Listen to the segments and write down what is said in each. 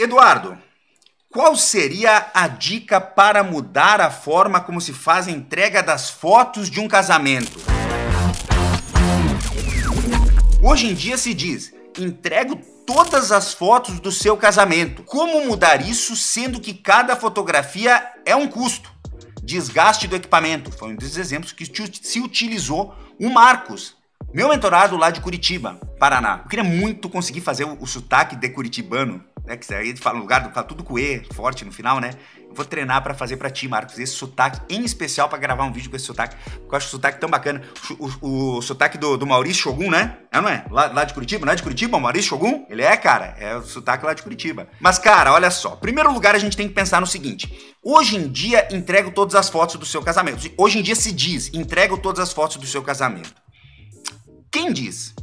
Eduardo, qual seria a dica para mudar a forma como se faz a entrega das fotos de um casamento? Hoje em dia se diz, entrego todas as fotos do seu casamento. Como mudar isso, sendo que cada fotografia é um custo? Desgaste do equipamento, foi um dos exemplos que se utilizou o Marcos, meu mentorado lá de Curitiba, Paraná. Eu queria muito conseguir fazer o sotaque de curitibano, né? Que aí fala um lugar, fala tudo com E, forte no final, né? Eu vou treinar pra fazer pra ti, Marcos, esse sotaque em especial pra gravar um vídeo com esse sotaque, porque eu acho o sotaque tão bacana. O sotaque do Maurício Shogun, né? É, não é? Lá de Curitiba, não é de Curitiba, o Maurício Shogun? Ele é, cara, é o sotaque lá de Curitiba. Mas, cara, olha só, em primeiro lugar a gente tem que pensar no seguinte, hoje em dia entrego todas as fotos do seu casamento. Hoje em dia se diz, entrego todas as fotos do seu casamento. Quem diz?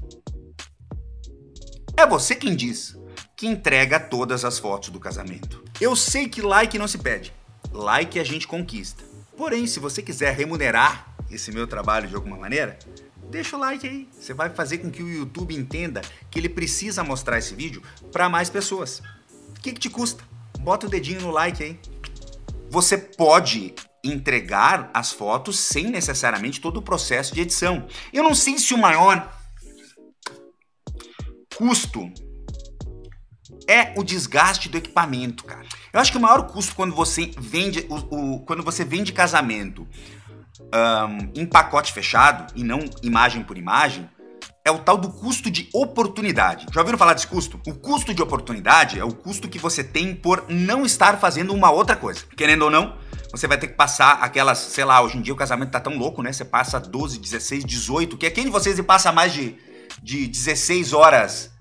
É você quem diz que entrega todas as fotos do casamento. Eu sei que like não se pede, like a gente conquista. Porém, se você quiser remunerar esse meu trabalho de alguma maneira, deixa o like aí. Você vai fazer com que o YouTube entenda que ele precisa mostrar esse vídeo para mais pessoas. O que te custa? Bota o dedinho no like aí. Você pode entregar as fotos sem necessariamente todo o processo de edição. Eu não sei se o maior custo é o desgaste do equipamento, cara. Eu acho que o maior custo quando você vende quando você vende casamento em pacote fechado e não imagem por imagem, é o tal do custo de oportunidade. Já ouviram falar desse custo? O custo de oportunidade é o custo que você tem por não estar fazendo uma outra coisa. Querendo ou não, você vai ter que passar aquelas, sei lá, hoje em dia o casamento tá tão louco, né? Você passa 12, 16, 18, que quem de vocês passa mais de 16 horas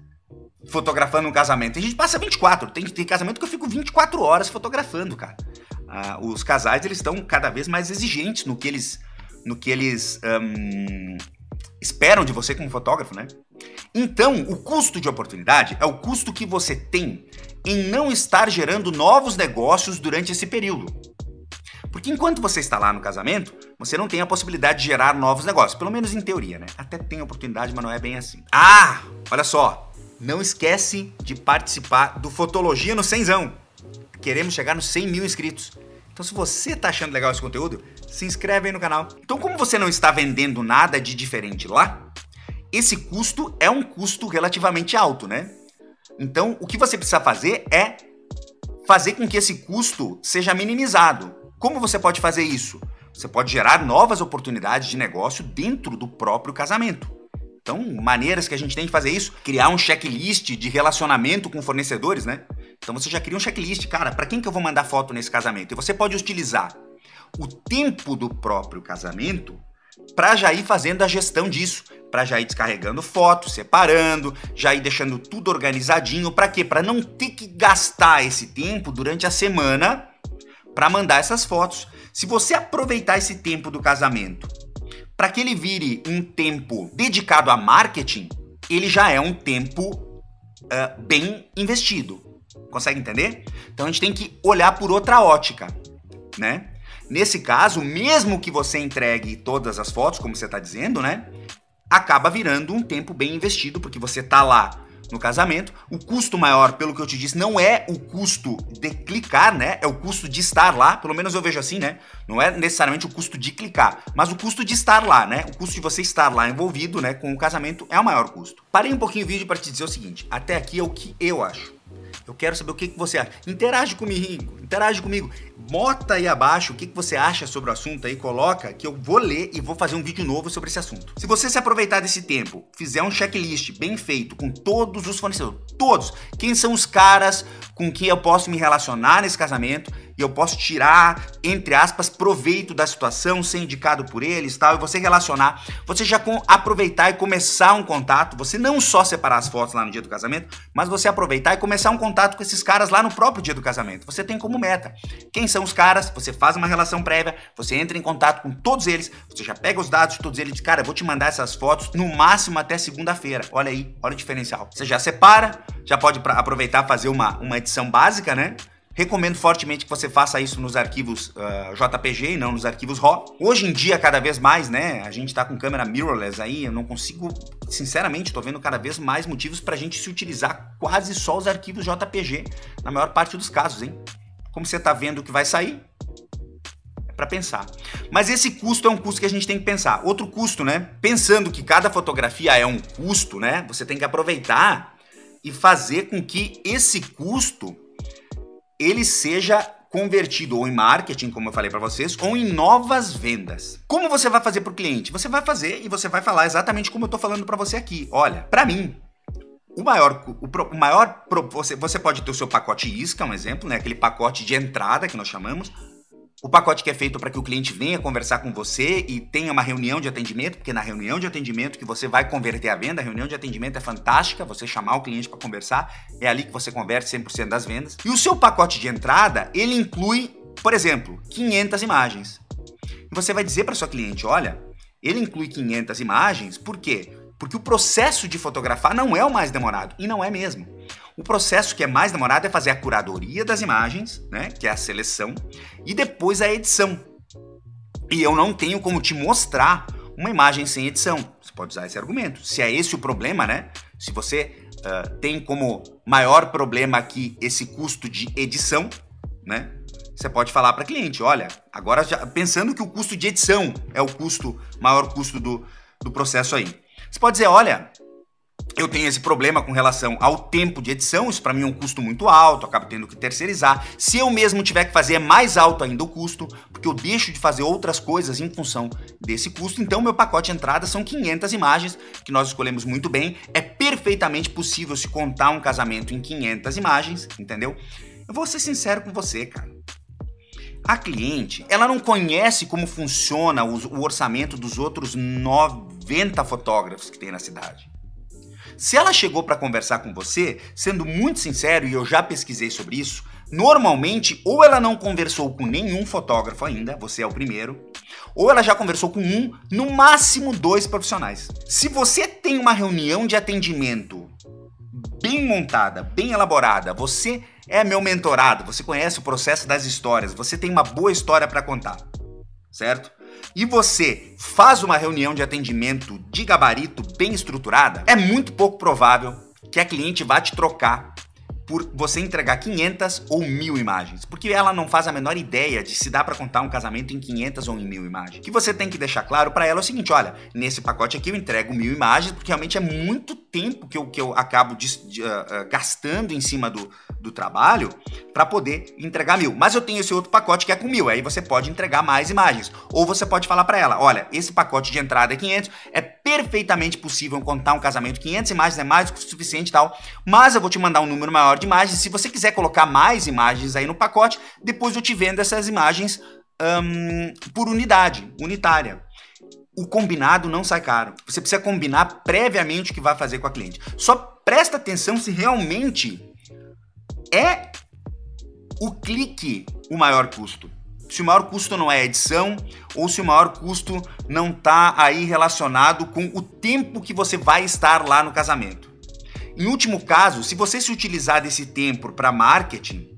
fotografando um casamento? Tem gente que passa 24, tem casamento que eu fico 24 horas fotografando, cara. Os casais, eles estão cada vez mais exigentes no que eles esperam de você como fotógrafo, né? Então, o custo de oportunidade é o custo que você tem em não estar gerando novos negócios durante esse período. Porque enquanto você está lá no casamento, você não tem a possibilidade de gerar novos negócios, pelo menos em teoria, né? Até tem oportunidade, mas não é bem assim. Olha só, não esquece de participar do Fotologia no 100zão. Queremos chegar nos 100 mil inscritos. Então, se você tá achando legal esse conteúdo, se inscreve aí no canal. Então, como você não está vendendo nada de diferente lá, esse custo é um custo relativamente alto, né? Então, o que você precisa fazer é fazer com que esse custo seja minimizado. Como você pode fazer isso? Você pode gerar novas oportunidades de negócio dentro do próprio casamento. Então, maneiras que a gente tem de fazer isso, criar um checklist de relacionamento com fornecedores, né? Então você já cria um checklist, cara, para quem que eu vou mandar foto nesse casamento? E você pode utilizar o tempo do próprio casamento para já ir fazendo a gestão disso, para já ir descarregando foto, separando, já ir deixando tudo organizadinho. Para quê? Para não ter que gastar esse tempo durante a semana para mandar essas fotos. Se você aproveitar esse tempo do casamento para que ele vire um tempo dedicado a marketing, ele já é um tempo bem investido. Consegue entender? Então a gente tem que olhar por outra ótica, né? Nesse caso, mesmo que você entregue todas as fotos, como você está dizendo, né? Acaba virando um tempo bem investido, porque você está lá no casamento. O custo maior, pelo que eu te disse, não é o custo de clicar, né? É o custo de estar lá, pelo menos eu vejo assim, né? Não é necessariamente o custo de clicar, mas o custo de estar lá, né? O custo de você estar lá envolvido, né, com o casamento é o maior custo. Parei um pouquinho o vídeo para te dizer o seguinte, até aqui é o que eu acho. Eu quero saber o que você acha. Interage comigo. Bota aí abaixo o que você acha sobre o assunto aí, coloca que eu vou ler e vou fazer um vídeo novo sobre esse assunto. Se você se aproveitar desse tempo, fizer um checklist bem feito com todos os fornecedores, todos, quem são os caras com quem eu posso me relacionar nesse casamento e eu posso tirar, entre aspas, proveito da situação, ser indicado por eles, tal, e você relacionar, você já aproveitar e começar um contato, você não só separar as fotos lá no dia do casamento, mas você aproveitar e começar um contato com esses caras lá no próprio dia do casamento. Você tem como meta. Quem são os caras? Você faz uma relação prévia, você entra em contato com todos eles, você já pega os dados de todos eles e diz, cara, eu vou te mandar essas fotos no máximo até segunda-feira. Olha aí, olha o diferencial. Você já separa, já pode aproveitar e fazer uma edição básica, né? Recomendo fortemente que você faça isso nos arquivos JPG e não nos arquivos RAW. Hoje em dia, cada vez mais, né? A gente tá com câmera mirrorless aí, eu não consigo, sinceramente, tô vendo cada vez mais motivos pra gente se utilizar quase só os arquivos JPG, na maior parte dos casos, hein? Como você tá vendo o que vai sair, é pra pensar. Mas esse custo é um custo que a gente tem que pensar. Outro custo, né? Pensando que cada fotografia é um custo, né? Você tem que aproveitar e fazer com que esse custo ele seja convertido ou em marketing, como eu falei para vocês, ou em novas vendas. Como você vai fazer para o cliente? Você vai fazer e você vai falar exatamente como eu estou falando para você aqui. Olha, para mim, você pode ter o seu pacote isca, um exemplo, né? Aquele pacote de entrada que nós chamamos. O pacote que é feito para que o cliente venha conversar com você e tenha uma reunião de atendimento, porque na reunião de atendimento que você vai converter a venda, a reunião de atendimento é fantástica, você chamar o cliente para conversar, é ali que você converte 100% das vendas. E o seu pacote de entrada, ele inclui, por exemplo, 500 imagens. E você vai dizer para sua cliente, olha, ele inclui 500 imagens, por quê? Porque o processo de fotografar não é o mais demorado, e não é mesmo. O processo que é mais demorado é fazer a curadoria das imagens, né, que é a seleção, e depois a edição. E eu não tenho como te mostrar uma imagem sem edição. Você pode usar esse argumento. Se é esse o problema, né? Se você tem como maior problema aqui esse custo de edição, né? Você pode falar para cliente, olha, agora já, pensando que o custo de edição é o maior custo do processo aí. Você pode dizer, olha, eu tenho esse problema com relação ao tempo de edição, isso para mim é um custo muito alto, eu acabo tendo que terceirizar. Se eu mesmo tiver que fazer, é mais alto ainda o custo, porque eu deixo de fazer outras coisas em função desse custo. Então, meu pacote de entrada são 500 imagens, que nós escolhemos muito bem. É perfeitamente possível se contar um casamento em 500 imagens, entendeu? Eu vou ser sincero com você, cara. A cliente, ela não conhece como funciona o orçamento dos outros 90 fotógrafos que tem na cidade. Se ela chegou para conversar com você, sendo muito sincero, e eu já pesquisei sobre isso, normalmente ou ela não conversou com nenhum fotógrafo ainda, você é o primeiro, ou ela já conversou com no máximo 2 profissionais. Se você tem uma reunião de atendimento bem montada, bem elaborada, você é meu mentorado, você conhece o processo das histórias, você tem uma boa história para contar, certo? E você faz uma reunião de atendimento de gabarito bem estruturada, é muito pouco provável que a cliente vá te trocar por você entregar 500 ou 1000 imagens, porque ela não faz a menor ideia de se dá para contar um casamento em 500 ou em 1000 imagens. O que você tem que deixar claro para ela é o seguinte, olha, nesse pacote aqui eu entrego 1000 imagens, porque realmente é muito tempo que eu acabo gastando em cima do trabalho para poder entregar 1000. Mas eu tenho esse outro pacote que é com 1000, aí você pode entregar mais imagens. Ou você pode falar para ela, olha, esse pacote de entrada é 500, é perfeitamente possível contar um casamento 500 imagens, é mais do que o suficiente e tal, mas eu vou te mandar um número maior de imagens. Se você quiser colocar mais imagens aí no pacote, depois eu te vendo essas imagens por unitária. O combinado não sai caro. Você precisa combinar previamente o que vai fazer com a cliente. Só presta atenção se realmente é o clique o maior custo. Se o maior custo não é a edição ou se o maior custo não está aí relacionado com o tempo que você vai estar lá no casamento. Em último caso, se você se utilizar desse tempo para marketing,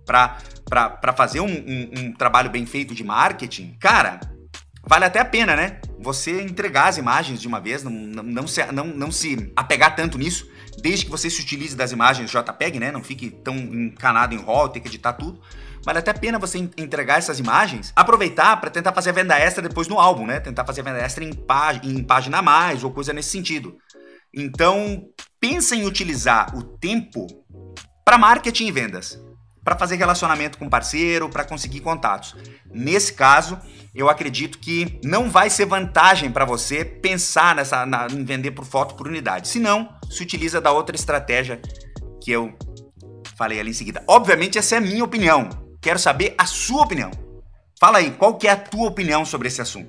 para fazer um trabalho bem feito de marketing, cara, vale até a pena, né? Você entregar as imagens de uma vez, não se apegar tanto nisso, desde que você se utilize das imagens JPEG, né? Não fique tão encanado em RAW, ter que editar tudo. Vale até a pena você entregar essas imagens, aproveitar para tentar fazer a venda extra depois no álbum, né? Tentar fazer a venda extra em página a mais ou coisa nesse sentido. Então, pensa em utilizar o tempo para marketing e vendas, para fazer relacionamento com parceiro, para conseguir contatos. Nesse caso, eu acredito que não vai ser vantagem para você pensar em vender por foto por unidade. Se não, se utiliza da outra estratégia que eu falei ali em seguida. Obviamente, essa é a minha opinião. Quero saber a sua opinião. Fala aí, qual que é a tua opinião sobre esse assunto?